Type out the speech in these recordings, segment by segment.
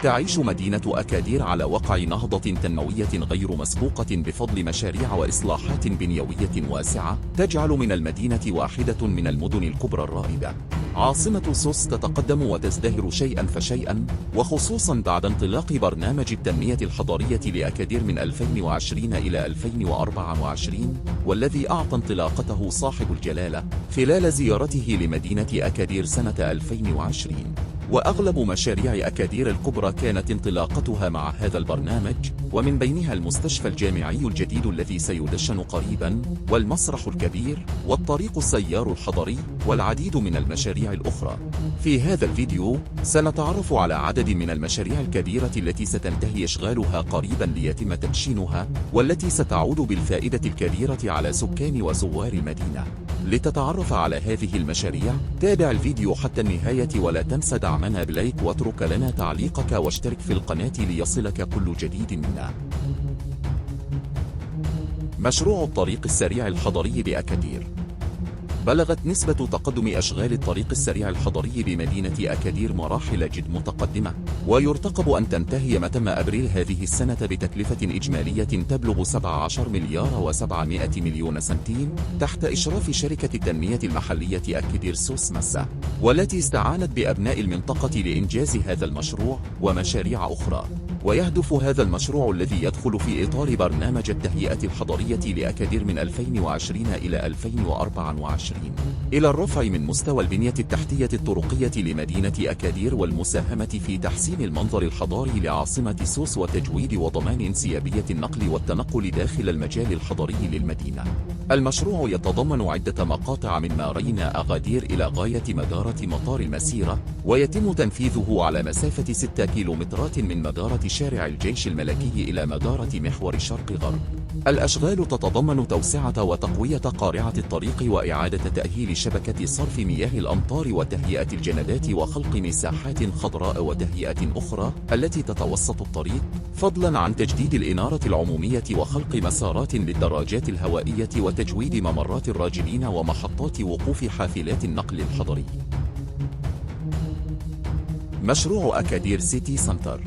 تعيش مدينة أكادير على وقع نهضة تنموية غير مسبوقة بفضل مشاريع وإصلاحات بنيوية واسعة تجعل من المدينة واحدة من المدن الكبرى الرائدة. عاصمة سوس تتقدم وتزدهر شيئا فشيئا، وخصوصا بعد انطلاق برنامج التنمية الحضرية لأكادير من 2020 إلى 2024، والذي أعطى انطلاقته صاحب الجلالة خلال زيارته لمدينة أكادير سنة 2020. وأغلب مشاريع أكادير الكبرى كانت انطلاقتها مع هذا البرنامج، ومن بينها المستشفى الجامعي الجديد الذي سيدشن قريبا، والمسرح الكبير، والطريق السيار الحضري، والعديد من المشاريع الأخرى. في هذا الفيديو سنتعرف على عدد من المشاريع الكبيرة التي ستنتهي إشغالها قريبا ليتم تدشينها، والتي ستعود بالفائدة الكبيرة على سكان وزوار المدينة. لتتعرف على هذه المشاريع تابع الفيديو حتى النهاية، ولا تنسى دعمنا بلايك واترك لنا تعليقك واشترك في القناة ليصلك كل جديد منا. مشروع الطريق السريع الحضري بأكادير. بلغت نسبة تقدم أشغال الطريق السريع الحضري بمدينة أكادير مراحل جد متقدمة، ويرتقب أن تنتهي متم أبريل هذه السنة بتكلفة إجمالية تبلغ 17 مليار و700 مليون سنتيم، تحت إشراف شركة التنمية المحلية أكادير سوس مسا، والتي استعانت بأبناء المنطقة لإنجاز هذا المشروع ومشاريع أخرى. ويهدف هذا المشروع الذي يدخل في إطار برنامج التهيئة الحضرية لأكادير من 2020 إلى 2024 إلى الرفع من مستوى البنية التحتية الطرقية لمدينة أكادير، والمساهمة في تحسين المنظر الحضاري لعاصمة سوس، وتجويد وضمان انسيابية النقل والتنقل داخل المجال الحضري للمدينة. المشروع يتضمن عدة مقاطع من مارينا أغادير إلى غاية مدارة مطار المسيرة، ويتم تنفيذه على مسافة 6 كيلومترات من مدارة شارع الجيش الملكي إلى مدارة محور شرق غرب. الأشغال تتضمن توسعة وتقوية قارعة الطريق، وإعادة تأهيل شبكة صرف مياه الأمطار، وتهيئة الجنبات، وخلق مساحات خضراء وتهيئة أخرى التي تتوسط الطريق، فضلا عن تجديد الإنارة العمومية، وخلق مسارات للدراجات الهوائية، وتجويد ممرات الراجلين ومحطات وقوف حافلات النقل الحضري. مشروع أكادير سيتي سنتر.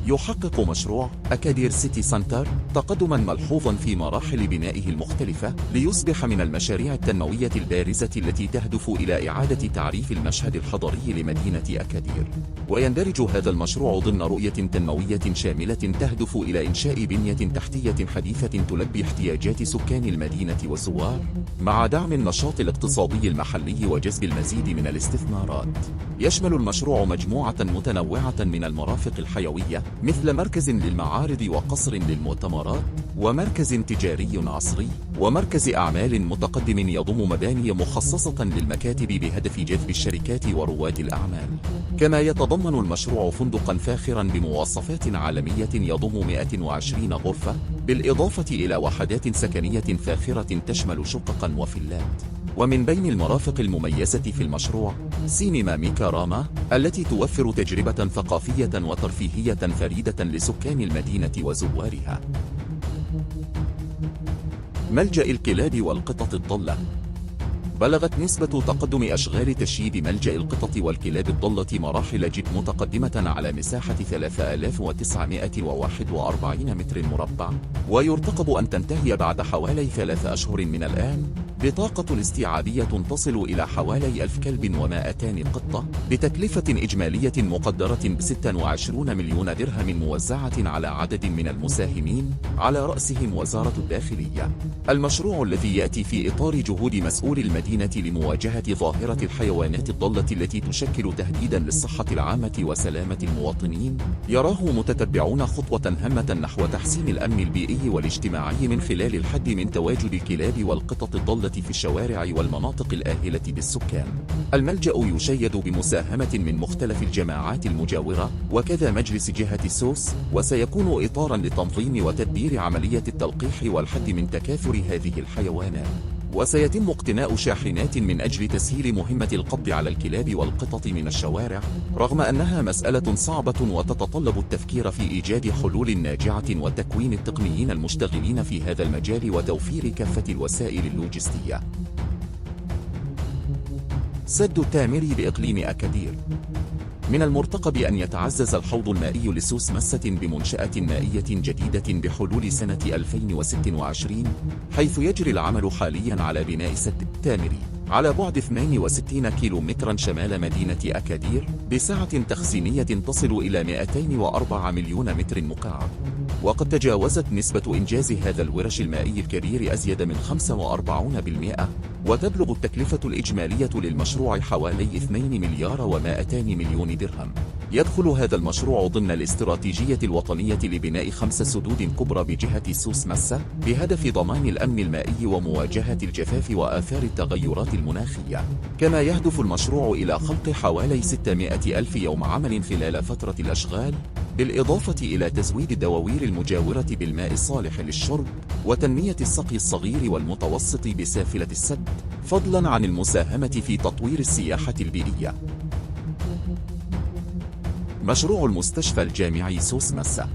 يحقق مشروع أكادير سيتي سنتر تقدما ملحوظا في مراحل بنائه المختلفة، ليصبح من المشاريع التنموية البارزة التي تهدف إلى إعادة تعريف المشهد الحضري لمدينة أكادير. ويندرج هذا المشروع ضمن رؤية تنموية شاملة تهدف إلى إنشاء بنية تحتية حديثة تلبي احتياجات سكان المدينة والزوار، مع دعم النشاط الاقتصادي المحلي وجذب المزيد من الاستثمارات. يشمل المشروع مجموعة متنوعة من المرافق الحيوية، مثل مركز للمعارض، وقصر للمؤتمرات، ومركز تجاري عصري، ومركز أعمال متقدم يضم مباني مخصصة للمكاتب بهدف جذب الشركات ورواد الأعمال. كما يتضمن المشروع فندقا فاخرا بمواصفات عالمية يضم 120 غرفة، بالإضافة إلى وحدات سكنية فاخرة تشمل شققا وفيلات. ومن بين المرافق المميزة في المشروع سينما ميكاراما، التي توفر تجربة ثقافية وترفيهية فريدة لسكان المدينة وزوارها. ملجأ الكلاب والقطط الضالة. بلغت نسبة تقدم أشغال تشييد ملجأ القطط والكلاب الضالة مراحل جد متقدمة على مساحة 3941 متر مربع، ويرتقب أن تنتهي بعد حوالي 3 أشهر من الآن، بطاقة استيعابية تصل إلى حوالي 1000 كلب و200 قطة، بتكلفة إجمالية مقدرة ب26 مليون درهم، موزعة على عدد من المساهمين، على رأسهم وزارة الداخلية. المشروع الذي يأتي في إطار جهود مسؤول المدينة لمواجهة ظاهرة الحيوانات الضالة التي تشكل تهديدا للصحة العامة وسلامة المواطنين، يراه متتبعون خطوة هامة نحو تحسين الأمن البيئي والاجتماعي من خلال الحد من تواجد الكلاب والقطط الضالة في الشوارع والمناطق الآهلة بالسكان. الملجأ يشيد بمساهمة من مختلف الجماعات المجاورة، وكذا مجلس جهة سوس، وسيكون إطارا لتنظيم وتدبير عملية التلقيح والحد من تكاثر هذه الحيوانات. وسيتم اقتناء شاحنات من أجل تسهيل مهمة القبض على الكلاب والقطط من الشوارع، رغم أنها مسألة صعبة وتتطلب التفكير في إيجاد حلول ناجعة وتكوين التقنيين المشتغلين في هذا المجال وتوفير كافة الوسائل اللوجستية. سد التامري بإقليم أكادير. من المرتقب أن يتعزز الحوض المائي لسوس مسة بمنشأة مائية جديدة بحلول سنة 2026، حيث يجري العمل حاليا على بناء سد تامري على بعد 62 كيلومترا شمال مدينة أكادير بسعة تخزينية تصل إلى 204 مليون متر مكعب. وقد تجاوزت نسبة إنجاز هذا الورش المائي الكبير أزيد من 45%، وتبلغ التكلفة الإجمالية للمشروع حوالي 2 مليار و200 مليون درهم. يدخل هذا المشروع ضمن الاستراتيجية الوطنية لبناء 5 سدود كبرى بجهة سوس مسة بهدف ضمان الأمن المائي ومواجهة الجفاف وآثار التغيرات المناخية. كما يهدف المشروع إلى خلق حوالي 600 ألف يوم عمل خلال فترة الأشغال، بالإضافة إلى تزويد الدواوير المجاورة بالماء الصالح للشرب وتنمية السقي الصغير والمتوسط بسافلة السد، فضلا عن المساهمة في تطوير السياحة البيئية. مشروع المستشفى الجامعي سوس مسة.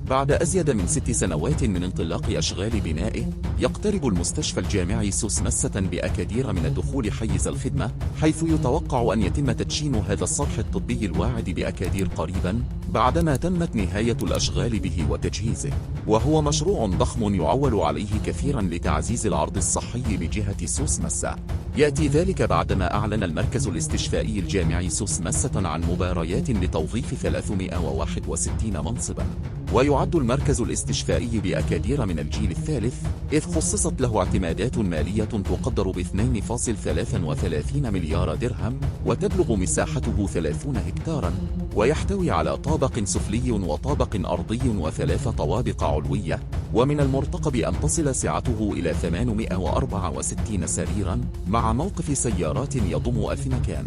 بعد أزيد من 6 سنوات من انطلاق أشغال بنائه، يقترب المستشفى الجامعي سوس مسة بأكادير من الدخول حيز الخدمة، حيث يتوقع أن يتم تدشين هذا الصرح الطبي الواعد بأكادير قريبا بعدما تمت نهاية الأشغال به وتجهيزه. وهو مشروع ضخم يعول عليه كثيرا لتعزيز العرض الصحي بجهة سوس مسة. يأتي ذلك بعدما أعلن المركز الاستشفائي الجامعي سوس مسة عن مباريات لتوظيف 361 منصبا. ويعد المركز الاستشفائي بأكادير من الجيل الثالث، إذ خصصت له اعتمادات مالية تقدر ب 2.33 مليار درهم، وتبلغ مساحته 30 هكتارا، ويحتوي على طابق سفلي وطابق أرضي و3 طوابق علوية. ومن المرتقب أن تصل سعته إلى 864 سريرا مع موقف سيارات يضم 1000 مكان.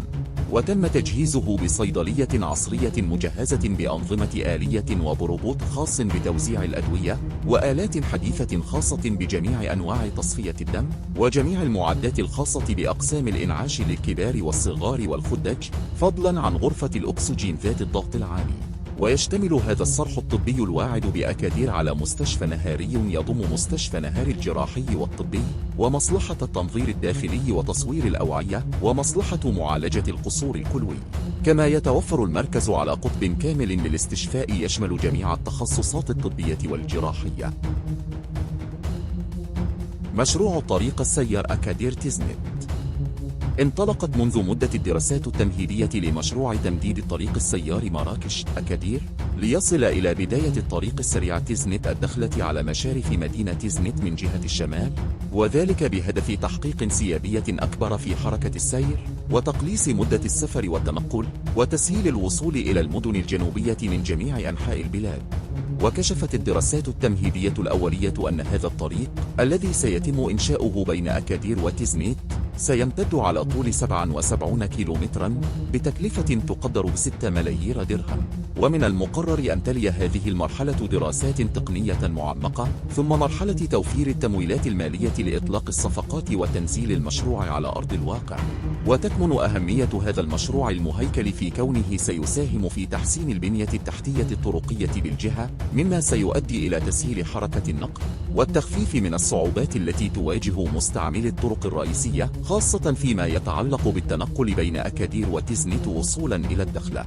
وتم تجهيزه بصيدلية عصرية مجهزة بأنظمة آلية وبروبوت خاص بتوزيع الأدوية، وآلات حديثة خاصة بجميع أنواع تصفية الدم، وجميع المعدات الخاصة بأقسام الإنعاش للكبار والصغار والخدج، فضلا عن غرفة الأكسجين ذات الضغط العالي. ويشتمل هذا الصرح الطبي الواعد بأكادير على مستشفى نهاري يضم مستشفى نهار الجراحي والطبي، ومصلحة التنظير الداخلي وتصوير الأوعية، ومصلحة معالجة القصور الكلوي. كما يتوفر المركز على قطب كامل للاستشفاء يشمل جميع التخصصات الطبية والجراحية. مشروع طريق السير أكادير تيزنت. انطلقت منذ مدة الدراسات التمهيدية لمشروع تمديد الطريق السيار مراكش أكادير ليصل إلى بداية الطريق السريع تيزنت الدخلة على مشارف مدينة تيزنت من جهة الشمال، وذلك بهدف تحقيق انسيابية أكبر في حركة السير، وتقليص مدة السفر والتنقل، وتسهيل الوصول إلى المدن الجنوبية من جميع أنحاء البلاد. وكشفت الدراسات التمهيدية الأولية أن هذا الطريق الذي سيتم إنشاؤه بين أكادير وتيزنت سيمتد على طول 77 كيلومترا بتكلفة تقدر ب6 ملايير درهم. ومن المقرر أن تلي هذه المرحلة دراسات تقنية معمقة، ثم مرحلة توفير التمويلات المالية لإطلاق الصفقات وتنزيل المشروع على أرض الواقع. وتكمن أهمية هذا المشروع المهيكل في كونه سيساهم في تحسين البنية التحتية الطرقية بالجهة، مما سيؤدي إلى تسهيل حركة النقل والتخفيف من الصعوبات التي تواجه مستعملي الطرق الرئيسية، خاصة فيما يتعلق بالتنقل بين أكادير وتيزنت وصولا إلى الدخلة.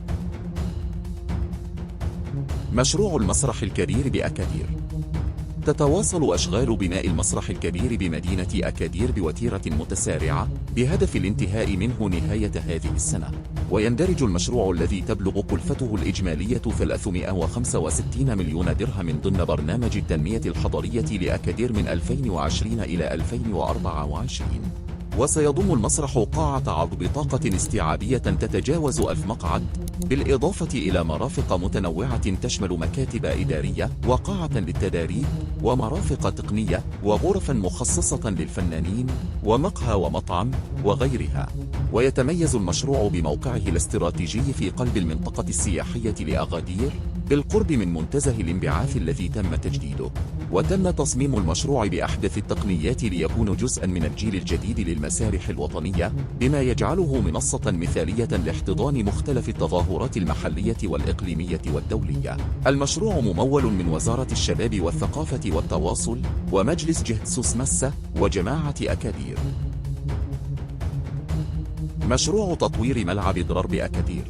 مشروع المسرح الكبير بأكادير. تتواصل أشغال بناء المسرح الكبير بمدينة أكادير بوتيرة متسارعة بهدف الانتهاء منه نهاية هذه السنة. ويندرج المشروع الذي تبلغ كلفته الإجمالية 365 مليون درهم ضمن برنامج التنمية الحضرية لأكادير من 2020 إلى 2024. وسيضم المسرح قاعة عرض بطاقة استيعابية تتجاوز 1000 مقعد، بالإضافة إلى مرافق متنوعة تشمل مكاتب إدارية وقاعة للتدريب ومرافق تقنية وغرفا مخصصة للفنانين ومقهى ومطعم وغيرها. ويتميز المشروع بموقعه الاستراتيجي في قلب المنطقة السياحية لأغادير بالقرب من منتزه الانبعاث الذي تم تجديده. وتم تصميم المشروع بأحدث التقنيات ليكون جزءا من الجيل الجديد للمسارح الوطنية، بما يجعله منصة مثالية لاحتضان مختلف التظاهرات المحلية والإقليمية والدولية. المشروع ممول من وزارة الشباب والثقافة والتواصل ومجلس جهة سوس مسة وجماعة أكادير. مشروع تطوير ملعب ضرب أكادير.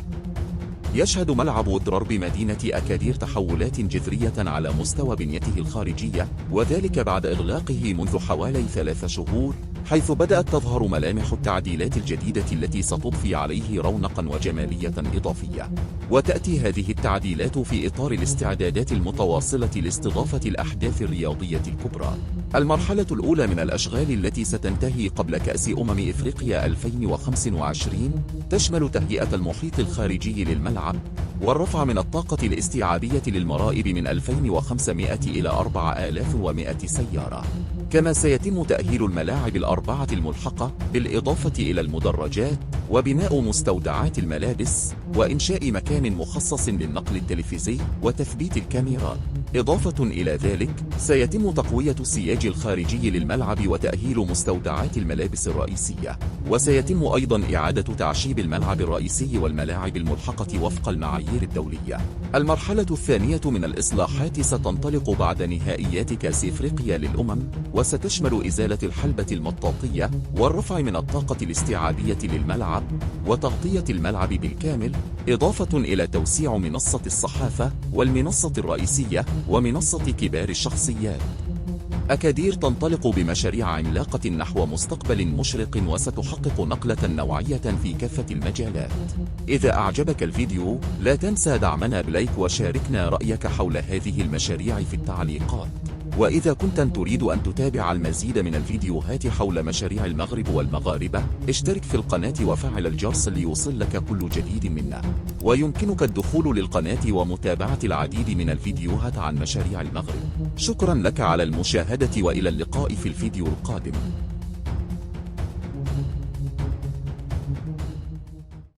يشهد ملعب وودرار بمدينة أكادير تحولات جذرية على مستوى بنيته الخارجية، وذلك بعد إغلاقه منذ حوالي 3 شهور، حيث بدأت تظهر ملامح التعديلات الجديدة التي ستضفي عليه رونقا وجمالية إضافية. وتأتي هذه التعديلات في إطار الاستعدادات المتواصلة لاستضافة الأحداث الرياضية الكبرى. المرحلة الأولى من الأشغال التي ستنتهي قبل كأس إفريقيا 2025 تشمل تهيئة المحيط الخارجي للملعب، والرفع من الطاقة الاستيعابية للمرائب من 2500 إلى 4100 سيارة. كما سيتم تأهيل الملاعب الأربعة الملحقة بالإضافة إلى المدرجات، وبناء مستودعات الملابس، وإنشاء مكان مخصص للنقل التلفزي وتثبيت الكاميرات. إضافة إلى ذلك، سيتم تقوية السياج الخارجي للملعب وتأهيل مستودعات الملابس الرئيسية، وسيتم أيضا إعادة تعشيب الملعب الرئيسي والملاعب الملحقة وفق المعايير الدولية. المرحلة الثانية من الإصلاحات ستنطلق بعد نهائيات كأس إفريقيا للأمم، وستشمل إزالة الحلبة المطاطية والرفع من الطاقة الاستيعابية للملعب وتغطية الملعب بالكامل، إضافة إلى توسيع منصة الصحافة والمنصة الرئيسية ومنصة كبار الشخصيات. أكادير تنطلق بمشاريع عملاقة نحو مستقبل مشرق وستحقق نقلة نوعية في كافة المجالات. إذا أعجبك الفيديو لا تنسى دعمنا بلايك وشاركنا رأيك حول هذه المشاريع في التعليقات. وإذا كنت تريد أن تتابع المزيد من الفيديوهات حول مشاريع المغرب والمغاربة، اشترك في القناة وفعل الجرس ليوصلك كل جديد منا. ويمكنك الدخول للقناة ومتابعة العديد من الفيديوهات عن مشاريع المغرب. شكرا لك على المشاهدة، وإلى اللقاء في الفيديو القادم.